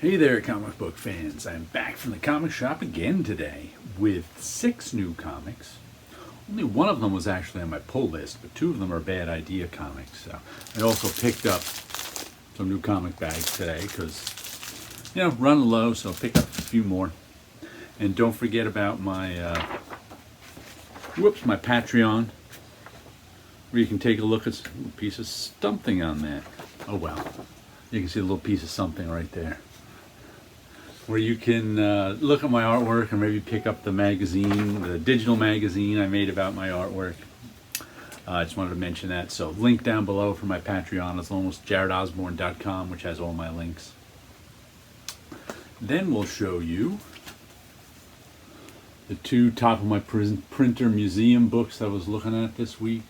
Hey there, comic book fans. I'm back from the comic shop again today with 6 new comics. Only one of them was actually on my pull list, but 2 of them are Bad Idea comics. So I also picked up some new comic bags today because, running low, so pick up a few more. And don't forget about my, my Patreon, where you can take a look at a piece of something on that. Oh well, you can see a little piece of something right there, where you can look at my artwork and maybe pick up the magazine, the digital magazine I made about my artwork. I just wanted to mention that. So link down below for my Patreon as long as jaredosborne.com, which has all my links. Then we'll show you the 2 top of my printer museum books that I was looking at this week.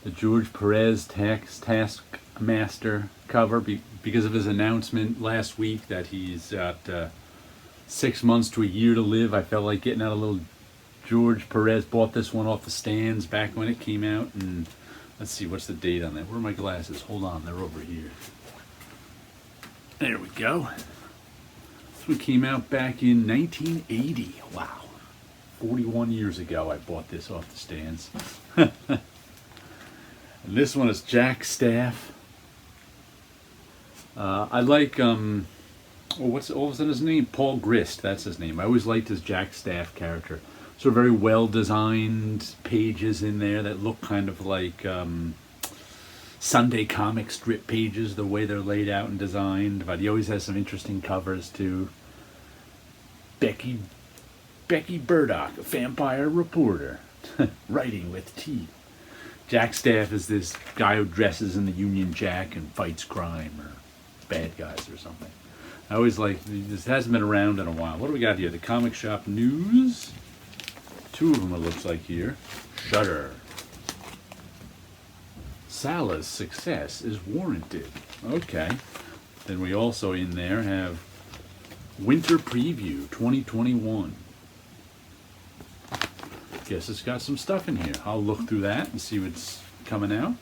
The George Perez Taskmaster cover, because of his announcement last week that he's got 6 months to a year to live. I felt like getting out a little George Perez. Bought this one off the stands back when it came out, and let's see, what's the date on that? Where are my glasses? Hold on, they're over here. There we go. This one came out back in 1980. Wow. 41 years ago I bought this off the stands. And this one is Jack Staff. I like, what was his name? Paul Grist, that's his name. I always liked his Jack Staff character. So very well designed pages in there that look kind of like Sunday comic strip pages, the way they're laid out and designed. But he always has some interesting covers too. Becky Burdock, a vampire reporter, writing with teeth. Jack Staff is this guy who dresses in the Union Jack and fights crime or bad guys or something. I always like, this hasn't been around in a while. What do we got here? The comic shop news. 2 of them it looks like here. Shudder. Salah's success is warranted. Okay. Then we also in there have Winter Preview 2021. Guess it's got some stuff in here. I'll look through that and see what's coming out.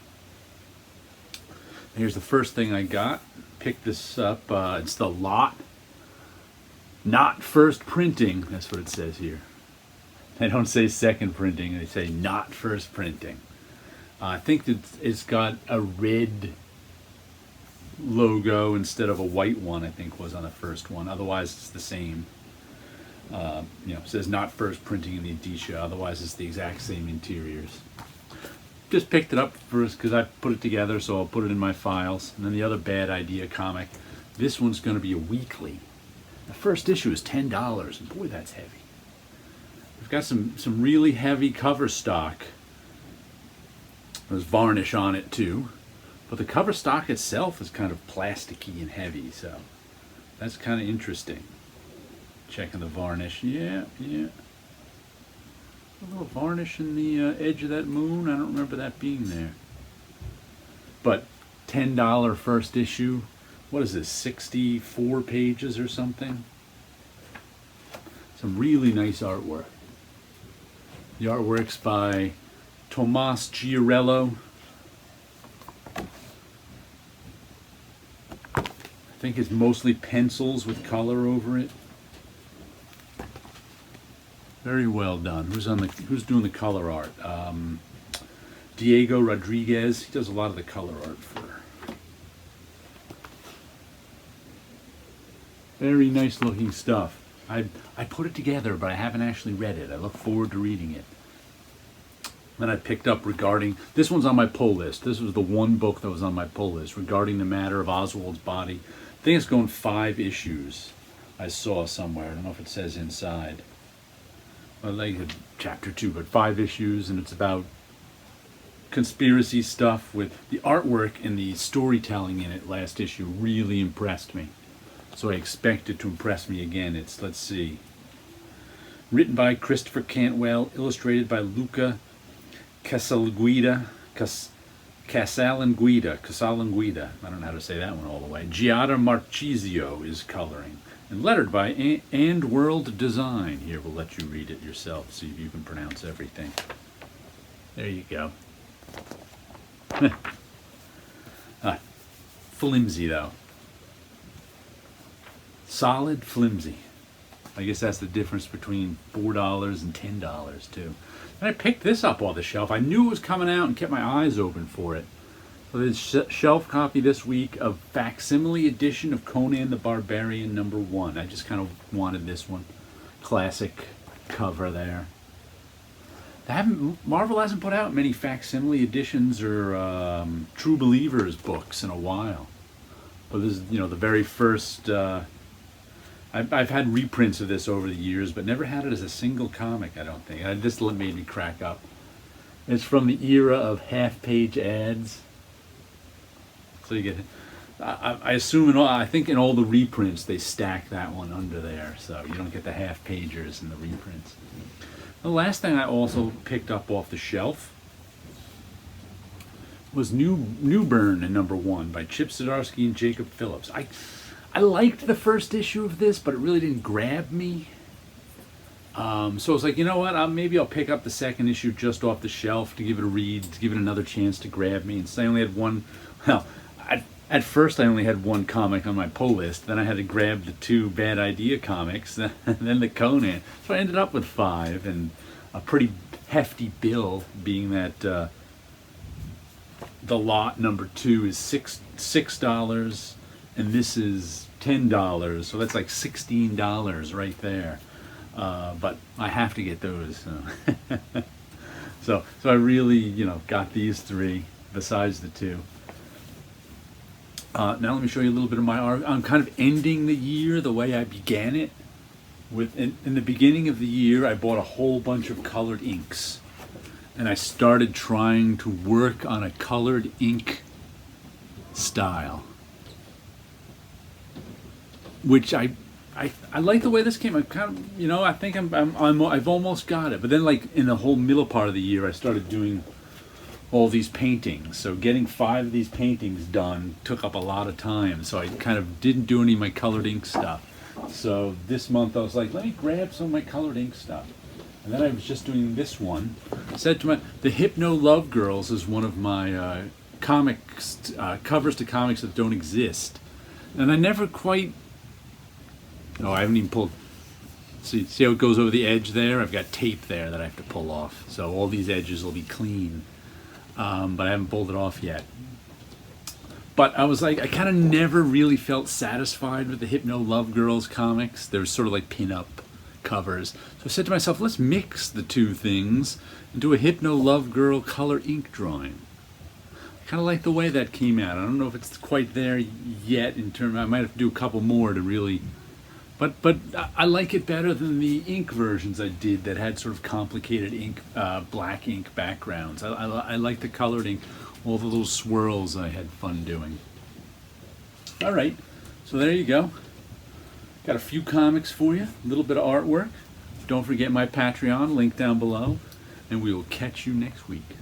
Here's the first thing I got. Picked this up. It's the Lot. Not first printing. That's what it says here. They don't say second printing. They say not first printing. I think that it's got a red logo instead of a white one, I think was on the first one. Otherwise it's the same. It says not first printing in the indicia, otherwise it's the exact same interiors. Just picked it up first because I put it together, so I'll put it in my files. And then the other Bad Idea comic, this one's going to be a weekly. The first issue is $10, and boy, that's heavy. We've got some really heavy cover stock. There's varnish on it too, but the cover stock itself is kind of plasticky and heavy, so that's kind of interesting. Checking the varnish. Yeah. A little varnish in the edge of that moon. I don't remember that being there. But $10 first issue. What is this, 64 pages or something? Some really nice artwork. The artwork's by Tomas Giorello. I think it's mostly pencils with color over it. Very well done. Who's doing the color art? Diego Rodriguez. He does a lot of the color art for her. Very nice looking stuff. I put it together, but I haven't actually read it. I look forward to reading it. Then I picked up regarding, this one's on my pull list. This was the one book that was on my pull list, regarding the matter of Oswald's body. I think it's going 5 issues. I saw somewhere. I don't know if it says inside. Well, like chapter 2, but 5 issues, and it's about conspiracy stuff. With the artwork and the storytelling in it, last issue really impressed me. So I expect it to impress me again. It's, let's see, written by Christopher Cantwell, illustrated by Luca Casalanguida. Casalanguida. I don't know how to say that one all the way. Giada Marchisio is coloring. And lettered by And World Design. Here, we'll let you read it yourself, see if you can pronounce everything. There you go. Flimsy, though. solid, flimsy. I guess that's the difference between $4 and $10 too. And I picked this up off the shelf. I knew it was coming out and kept my eyes open for it. So there's shelf copy this week of facsimile edition of Conan the Barbarian #1. I just kind of wanted this one. Classic cover there. Marvel hasn't put out many facsimile editions or True Believers books in a while. But this is, the very first. I've had reprints of this over the years, but never had it as a single comic, I don't think. This made me crack up. It's from the era of half-page ads. So you get, I assume, I think in all the reprints, they stack that one under there, so you don't get the half-pagers in the reprints. The last thing I also picked up off the shelf was New Burn in #1 by Chip Zdarsky and Jacob Phillips. I liked the first issue of this, but it really didn't grab me. So I was like, you know what? Maybe I'll pick up the second issue just off the shelf to give it a read, to give it another chance to grab me. And so I only had one. Well, at first I only had one comic on my pull list. Then I had to grab the 2 Bad Idea comics, and then the Conan. So I ended up with 5, and a pretty hefty bill, being that the lot #2 is $6, and this is $10, so that's like $16 right there. But I have to get those. So I really, got these 3 besides the 2. Now let me show you a little bit of my art. I'm kind of ending the year the way I began it. In the beginning of the year, I bought a whole bunch of colored inks, and I started trying to work on a colored ink style, which I like the way this came. I kind of, I think I've almost got it. But then, like in the whole middle part of the year, I started doing all these paintings. So getting 5 of these paintings done took up a lot of time. So I kind of didn't do any of my colored ink stuff. So this month I was like, let me grab some of my colored ink stuff. And then I was just doing this one. I said to the Hypno Love Girls is one of my comics, covers to comics that don't exist. And I never quite. No, I haven't even pulled. See how it goes over the edge there? I've got tape there that I have to pull off. So all these edges will be clean. But I haven't pulled it off yet. But I was like, I kind of never really felt satisfied with the Hypno Love Girls comics. They're sort of like pin-up covers. So I said to myself, let's mix the 2 things and do a Hypno Love Girl color ink drawing. I kind of like the way that came out. I don't know if it's quite there yet in terms. I might have to do a couple more to really. But I like it better than the ink versions I did that had sort of complicated ink, black ink backgrounds. I like the colored ink, all of those swirls I had fun doing. All right, so there you go. Got a few comics for you, a little bit of artwork. Don't forget my Patreon, link down below, and we will catch you next week.